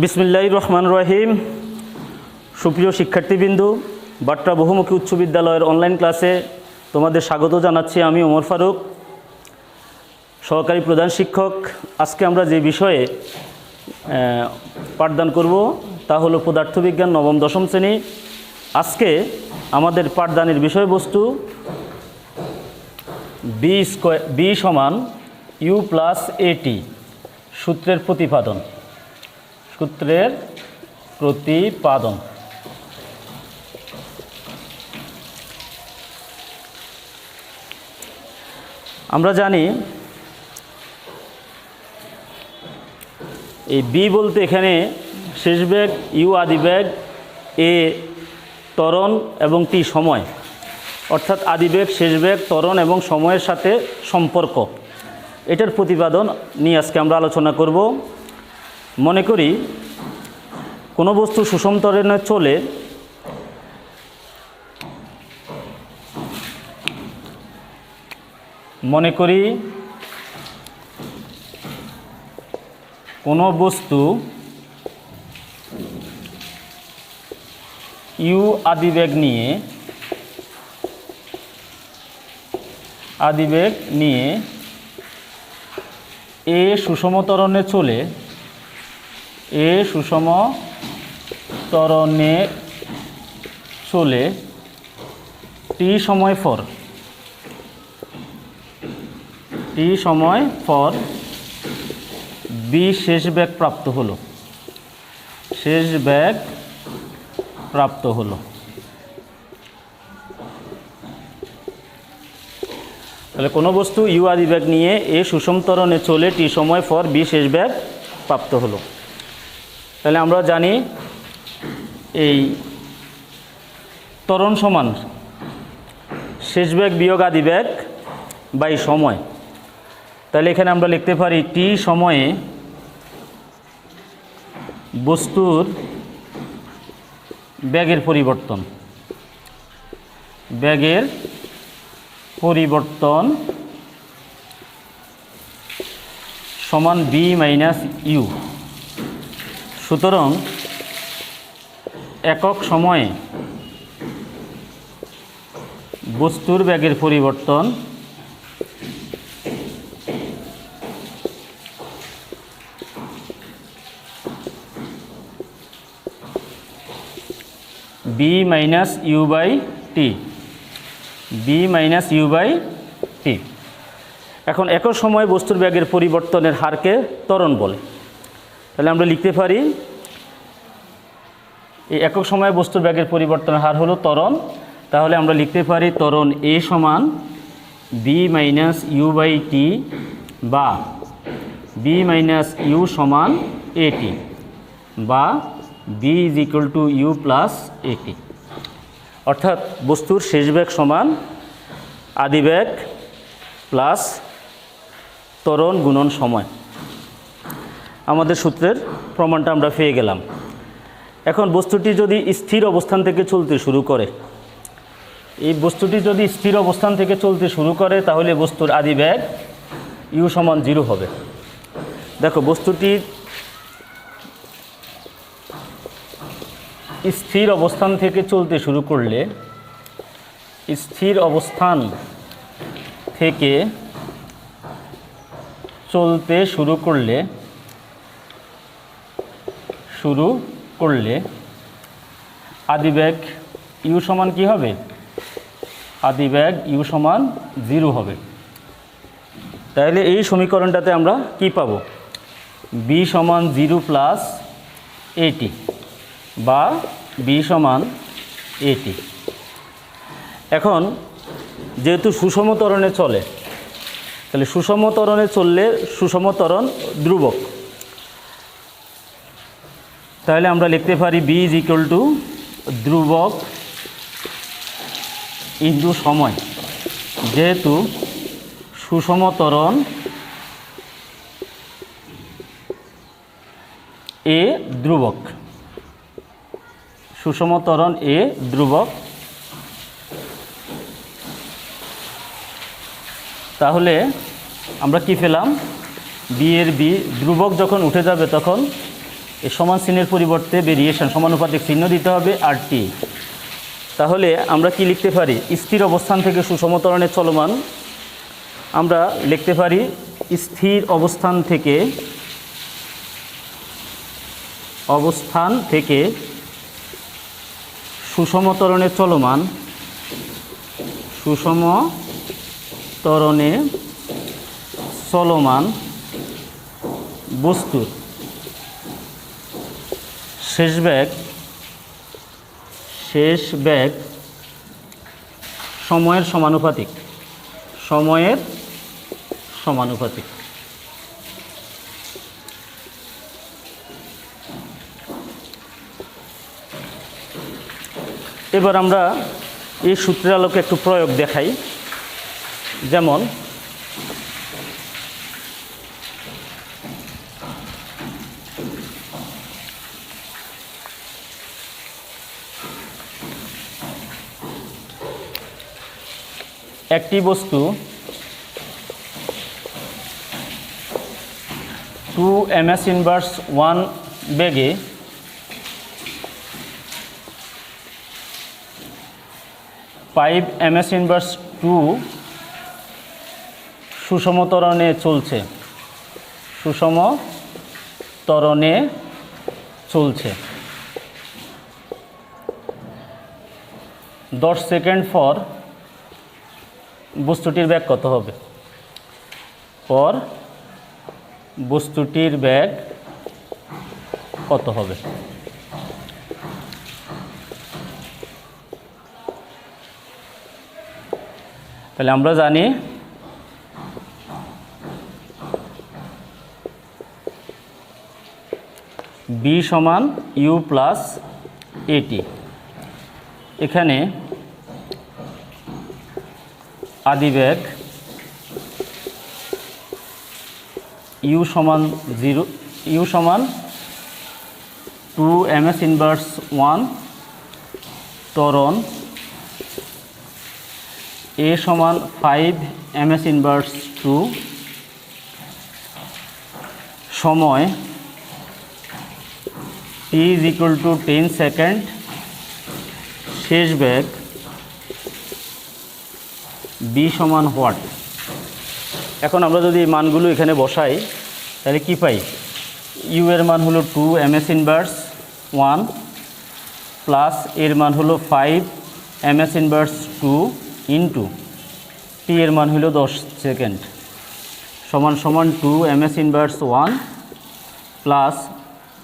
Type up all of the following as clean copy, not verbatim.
বিসমিল্লাহির রহমানির রহিম। সুপ্রিয় শিক্ষার্থীবৃন্দ, বাট্রা বহুমুখী উচ্চ বিদ্যালয়ের অনলাইন ক্লাসে তোমাদের স্বাগত জানাচ্ছি। আমি ওমর ফারুক, সহকারী প্রধান শিক্ষক। আজকে আমরা যে বিষয়ে পাঠদান করব তা হলো পদার্থবিজ্ঞান নবম দশম শ্রেণী। আজকে আমাদের পাঠদানের বিষয়বস্তু বি সমান ইউ প্লাস এটি সূত্রের প্রতিপাদন। আমরা জানি এই বি বলতে এখানে শেষ বেগ, ইউ আদি বেগ, এ ত্বরণ এবং টি সময়, অর্থাৎ আদি বেগ, শেষ বেগ, ত্বরণ এবং সময়ের সাথে সম্পর্ক, এটার প্রতিপাদন নিয়ে আজকে আমরা আলোচনা করব। মনে করি কোনো বস্তু সুষম ত্বরণে চলে কোনো বস্তু ইউ আদিবেগ নিয়ে এ সুষম ত্বরণে চলে, টি সময় পর বি শেষ বেগ প্রাপ্ত হলো। তাহলে কোনো বস্তু ইউ আদি বেগ নিয়ে এ সুষম ত্বরণে চলে টি সময় পর বি শেষ বেগ প্রাপ্ত হলো। তাহলে আমরা জানি এই ত্বরণ সমান শেষ বেগ বিয়োগ আদি বেগ বাই সময়। তাহলে এখানে আমরা লিখতে পারি টি সময়ে বস্তুর বেগের পরিবর্তন সমান বি মাইনাস ইউ। সুতরাং একক সময়ে বস্তুর বেগের পরিবর্তন বি মাইনাস ইউ বাই টি। এখন একক সময়ে বস্তুর বেগের পরিবর্তনের হারকে ত্বরণ বলে। তাহলে আমরা লিখতে পারি এই একক সময়ে বস্তুর বেগের পরিবর্তনের হার হলো ত্বরণ। তাহলে আমরা লিখতে পারি ত্বরণ এ সমান V minus U by T বা বি মাইনাস ইউ সমান এটি বা V is equal to U plus AT. অর্থাৎ বস্তুর শেষ বেগ সমান আদি বেগ প্লাস ত্বরণ গুণন সময়। আমাদের সূত্রের প্রমাণটা আমরা পেয়ে গেলাম। এখন বস্তুটি যদি স্থির অবস্থান থেকে চলতে শুরু করে, তাহলে বস্তুর আদি বেগ ইউ সমান 0 হবে। দেখো, বস্তুটির স্থির অবস্থান থেকে চলতে শুরু করলে আদি বেগ ইউ সমান কি হবে? আদি বেগ ইউ সমান 0 হবে। তাহলে এই সমীকরণটাতে আমরা কি পাবো? বি সমান 0 প্লাস এটি বা বি সমান এটি। এখন যেহেতু সুষম ত্বরণে চলে, তাহলে সুষম ত্বরণে চললে সুষম ত্বরণ ধ্রুবক। তাহলে আমরা লিখতে পারি বি ইজ ইকুয়াল টু ধ্রুবক ইনটু সময়। যেহেতু সুষম ত্বরণ এ ধ্রুবক, তাহলে আমরা কি পেলাম? বি এর বি ধ্রুবক যখন উঠে যাবে তখন এই সমান চিহ্নের পরিবর্তে ভেরিয়েশন সমানুপাতিক চিহ্ন দিতে হবে আর টি। তাহলে আমরা কি লিখতে পারি? স্থির অবস্থান থেকে সুষম ত্বরণে চলমান আমরা লিখতে পারি স্থির অবস্থান থেকে সুষম ত্বরণে চলমান বস্তুর শেষ বেগ সময়ের সমানুপাতিক। এবার আমরা এই সূত্রের আলোকে একটু প্রয়োগ দেখাই। যেমন একটি বস্তু 2 ms ইনভার্স 1 বেগে 5 ms ইনভার্স 2 সুষম ত্বরণে চলছে। 10 সেকেন্ড পর বস্তুটির বেগ কত হবে? তাহলে আমরা জানি B সমান U প্লাস AT। এখানে আদি বেগ U সমান 2 ms ইনভার্স 1 ত্বরণ A সমান 5 ms ইনভার্স 2 সময় t is equal to 10 second শেষ বেগ B সমান হোয়াট। এখন আমরা যদি মানগুলো এখানে বসাই তাহলে কি পাই? U এর মান হলো 2 ms ইনভার্স 1 প্লাস এর মান হলো 5 ms ইনভার্স 2 ইন্টু T এর মান হলো 10 সেকেন্ড সমান 2 ms ইনভার্স 1 প্লাস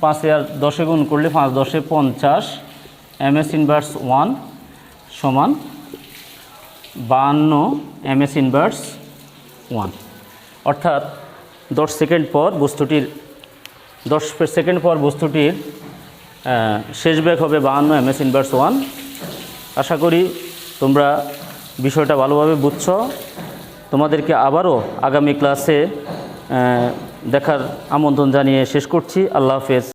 5 আর 10 গুণ করলে 5 10 50 ms ইনভার্স 1 সমান 52 ms ইনভার্স 1। অর্থাৎ 10 সেকেন্ড পর বস্তুটির শেষ বেগ হবে 52 ms ইনভার্স 1। আশা করি তোমরা বিষয়টা ভালোভাবে বুঝছো। তোমাদেরকে আবারও আগামী ক্লাসে দেখার আমন্ত্রণ জানিয়ে শেষ করছি। আল্লাহ হাফেজ।